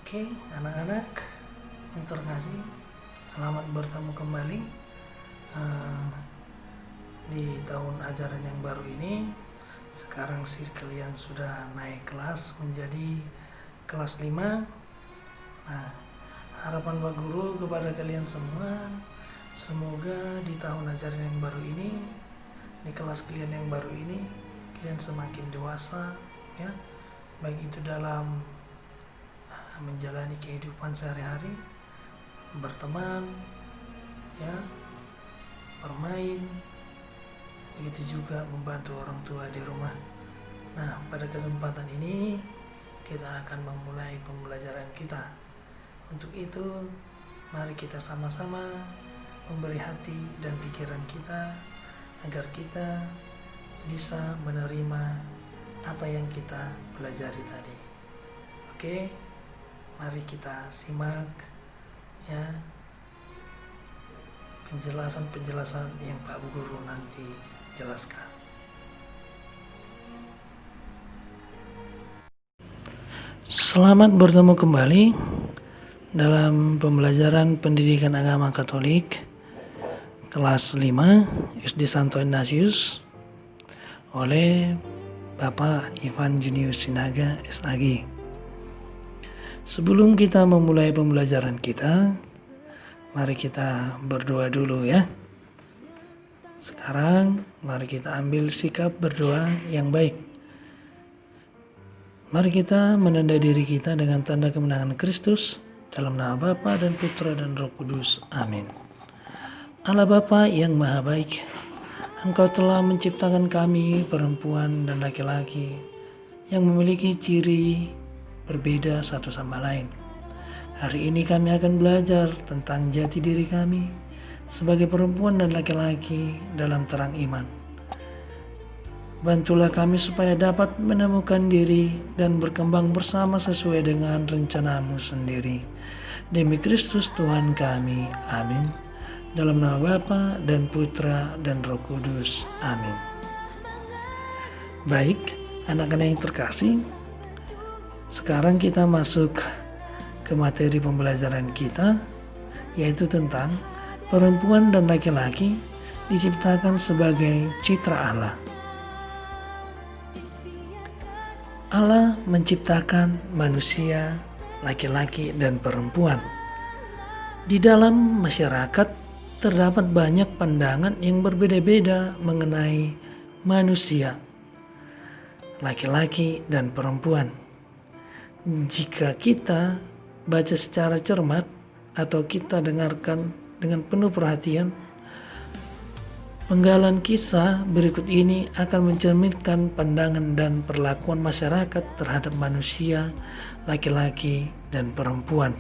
Oke, anak-anak yang terkasih, selamat bertemu kembali di tahun ajaran yang baru ini. Sekarang sih kalian sudah naik kelas menjadi kelas 5. Nah, harapan Pak Guru kepada kalian semua, semoga di tahun ajaran yang baru ini, di kelas kalian yang baru ini, kalian semakin dewasa, ya, baik itu dalam menjalani kehidupan sehari-hari, berteman, ya, bermain, begitu juga membantu orang tua di rumah. Nah, pada kesempatan ini kita akan memulai pembelajaran kita. Untuk itu, mari kita sama-sama memberi hati dan pikiran kita agar kita bisa menerima apa yang kita pelajari tadi. Oke, mari kita simak ya penjelasan-penjelasan yang Pak Guru nanti jelaskan. Selamat bertemu kembali dalam pembelajaran pendidikan agama Katolik kelas 5 SD Santo Ignatius oleh Bapak Ivan Junius Sinaga SAG. Sebelum kita memulai pembelajaran kita, mari kita berdoa dulu ya. Sekarang mari kita ambil sikap berdoa yang baik. Mari kita menandai diri kita dengan tanda kemenangan Kristus dalam nama Bapa dan Putra dan Roh Kudus. Amin. Allah Bapa yang Maha Baik, Engkau telah menciptakan kami perempuan dan laki-laki yang memiliki ciri berbeda satu sama lain. Hari ini kami akan belajar tentang jati diri kami sebagai perempuan dan laki-laki dalam terang iman. Bantulah kami supaya dapat menemukan diri dan berkembang bersama sesuai dengan rencana-Mu sendiri. Demi Kristus Tuhan kami. Amin. Dalam nama Bapa dan Putra dan Roh Kudus. Amin. Baik, anak-anak yang terkasih, sekarang kita masuk ke materi pembelajaran kita, yaitu tentang perempuan dan laki-laki diciptakan sebagai citra Allah. Allah menciptakan manusia, laki-laki dan perempuan. Di dalam masyarakat terdapat banyak pandangan yang berbeda-beda mengenai manusia, laki-laki dan perempuan. Jika kita baca secara cermat atau kita dengarkan dengan penuh perhatian, penggalan kisah berikut ini akan mencerminkan pandangan dan perlakuan masyarakat terhadap manusia, laki-laki dan perempuan.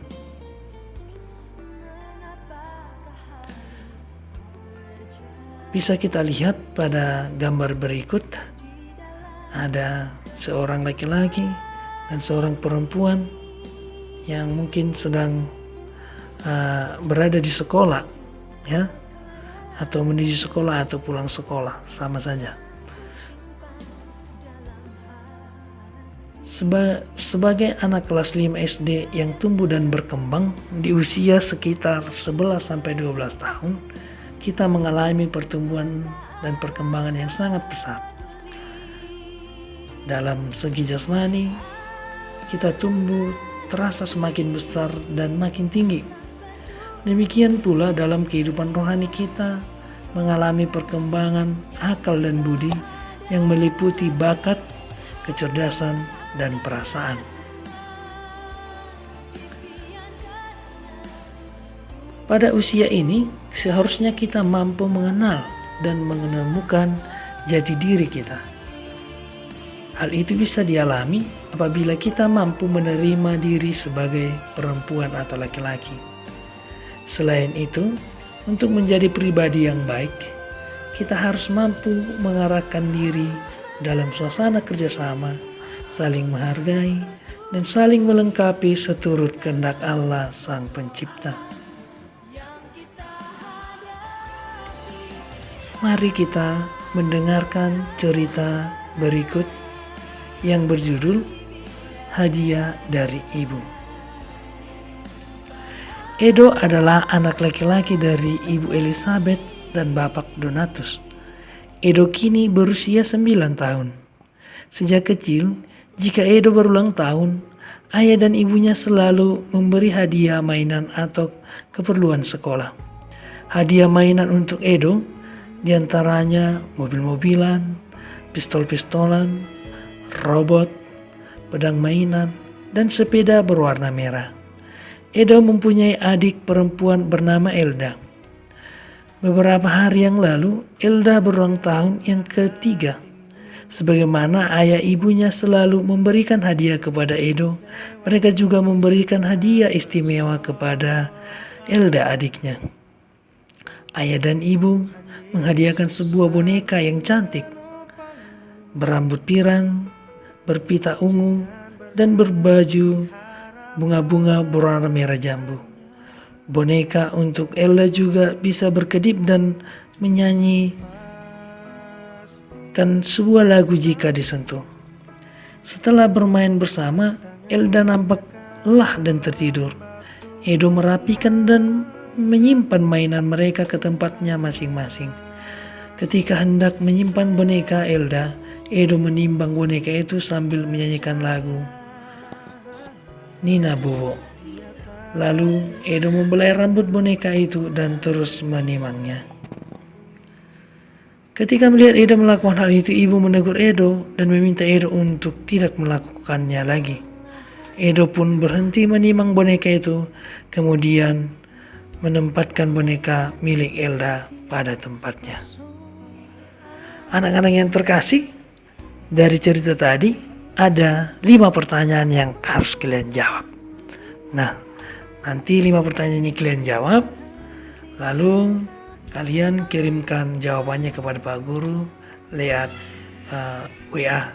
Bisa kita lihat pada gambar berikut, ada seorang laki-laki dan seorang perempuan yang mungkin sedang berada di sekolah, ya, atau menuju sekolah atau pulang sekolah, sama saja. Sebagai anak kelas 5 SD yang tumbuh dan berkembang di usia sekitar 11-12 tahun, kita mengalami pertumbuhan dan perkembangan yang sangat pesat. Dalam segi jasmani, kita tumbuh terasa semakin besar dan makin tinggi. Demikian pula dalam kehidupan rohani kita mengalami perkembangan akal dan budi yang meliputi bakat, kecerdasan, dan perasaan. Pada usia ini, seharusnya kita mampu mengenal dan menemukan jati diri kita. Hal itu bisa dialami apabila kita mampu menerima diri sebagai perempuan atau laki-laki. Selain itu, untuk menjadi pribadi yang baik, kita harus mampu mengarahkan diri dalam suasana kerjasama, saling menghargai, dan saling melengkapi seturut kehendak Allah Sang Pencipta. Mari kita mendengarkan cerita berikut yang berjudul Hadiah dari Ibu. Edo adalah anak laki-laki dari Ibu Elizabeth dan Bapak Donatus. Edo kini berusia 9 tahun. Sejak kecil, jika Edo berulang tahun, ayah dan ibunya selalu memberi hadiah mainan atau keperluan sekolah. Hadiah mainan untuk Edo diantaranya mobil-mobilan, pistol-pistolan, robot, pedang mainan, dan sepeda berwarna merah. Edo mempunyai adik perempuan bernama Elda. Beberapa hari yang lalu, Elda berulang tahun yang ketiga. Sebagaimana ayah ibunya selalu memberikan hadiah kepada Edo, mereka juga memberikan hadiah istimewa kepada Elda adiknya. Ayah dan ibu menghadiahkan sebuah boneka yang cantik, berambut pirang, berpita ungu, dan berbaju bunga-bunga berwarna merah jambu. Boneka untuk Elda juga bisa berkedip dan menyanyikan sebuah lagu jika disentuh. Setelah bermain bersama, Elda nampak lelah dan tertidur. Edo merapikan dan menyimpan mainan mereka ke tempatnya masing-masing. Ketika hendak menyimpan boneka Elda, Edo menimbang boneka itu sambil menyanyikan lagu Nina Bobo. Lalu Edo membelai rambut boneka itu dan terus menimangnya. Ketika melihat Edo melakukan hal itu, ibu menegur Edo dan meminta Edo untuk tidak melakukannya lagi. Edo pun berhenti menimang boneka itu, kemudian menempatkan boneka milik Elda pada tempatnya. Anak-anak yang terkasih, dari cerita tadi ada 5 pertanyaan yang harus kalian jawab. Nah, nanti 5 pertanyaan ini kalian jawab, lalu kalian kirimkan jawabannya kepada Pak Guru lewat WA.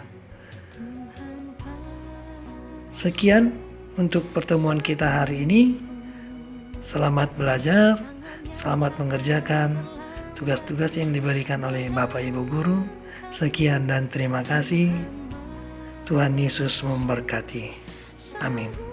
Sekian untuk pertemuan kita hari ini. Selamat belajar, selamat mengerjakan tugas-tugas yang diberikan oleh Bapak Ibu Guru. Sekian dan terima kasih. Tuhan Yesus memberkati. Amin.